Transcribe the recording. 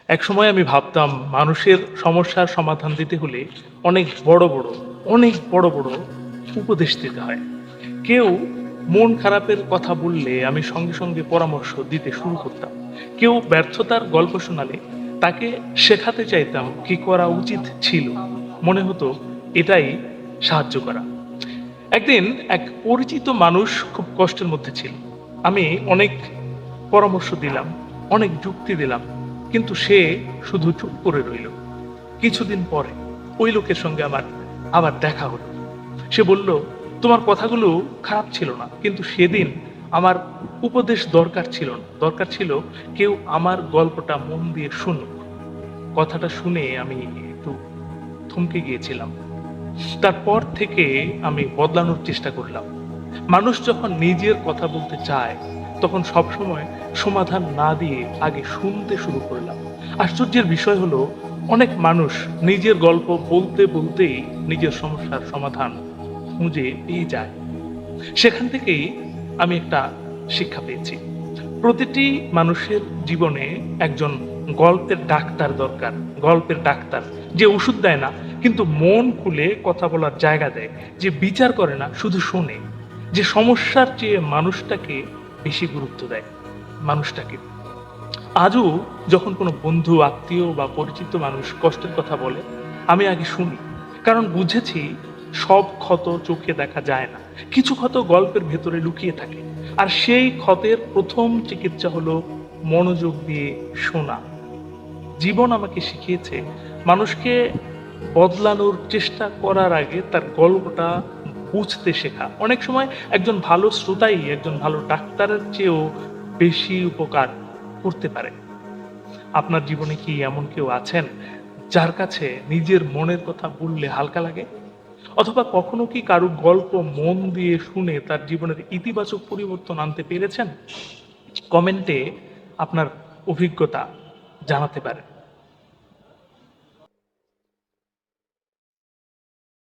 একসময় আমি ভাবতাম মানুষের সমস্যার সমাধান দিতে হলে অনেক বড় বড় উপদেশ দিতে হয়। কেউ মন খারাপের কথা বললে আমি সঙ্গে সঙ্গে পরামর্শ দিতে শুরু করতাম। কেউ ব্যর্থতার গল্প শোনালে তাকে শেখাতে চাইতাম কি করা উচিত ছিল। মনে হতো এটাই সাহায্য করা। একদিন এক পরিচিত মানুষ খুব কষ্টের মধ্যে ছিল। আমি অনেক পরামর্শ দিলাম, অনেক যুক্তি দিলাম, কিন্তু সে শুধু চুপ করে রইল। কিছুদিন পরে ওই লোকের সঙ্গে আমার আবার দেখা হলো। সে বলল, তোমার কথাগুলো খারাপ ছিল না, কিন্তু সেদিন আমার উপদেশ দরকার ছিল না, দরকার ছিল কেউ আমার গল্পটা মন দিয়ে শুনুক। কথাটা শুনে আমি একটু থমকে গিয়েছিলাম। তারপর থেকে আমি বদলানোর চেষ্টা করলাম। মানুষ যখন নিজের কথা বলতে চায় তখন সবসময় সমাধান না দিয়ে আগে শুনতে শুরু করলাম। আশ্চর্যের বিষয় হলো, অনেক মানুষ নিজের গল্প বলতে বলতেই নিজের সমস্যার সমাধান খুঁজে পেয়ে যায়। সেখান থেকেই আমি একটা শিক্ষা পেয়েছি। প্রতিটি মানুষের জীবনে একজন গল্পের ডাক্তার দরকার। গল্পের ডাক্তার যে ওষুধ দেয় না, কিন্তু মন খুলে কথা বলার জায়গা দেয়, যে বিচার করে না, শুধু শোনে, যে সমস্যার চেয়ে মানুষটাকে বেশি গুরুত্ব দেয়, মানুষটাকে। আজও যখন কোনো বন্ধু, আত্মীয় বা পরিচিত মানুষ কষ্টের কথা বলে, আমি আগে শুনি। কারণ বুঝেছি সব ক্ষত চোখে দেখা যায় না। কিছু ক্ষত গল্পের ভেতরে লুকিয়ে থাকে। আর সেই ক্ষতের প্রথম চিকিৎসা হলো মনোযোগ দিয়ে শোনা। জীবন আমাকে শিখিয়েছে মানুষকে বদলানোর চেষ্টা করার আগে তার গল্পটা বুঝতে শেখা। অনেক সময় একজন ভালো শ্রোতাই একজন ভালো ডাক্তারের চেয়েও বেশি উপকার করতে পারে। আপনার জীবনে কি এমন কেউ আছেন যার কাছে নিজের মনের কথা বললে হালকা লাগে? অথবা কখনো কি কারো গল্প মন দিয়ে শুনে তার জীবনের ইতিবাচক পরিবর্তন আনতে পেরেছেন? কমেন্টে আপনার অভিজ্ঞতা জানাতে পারেন।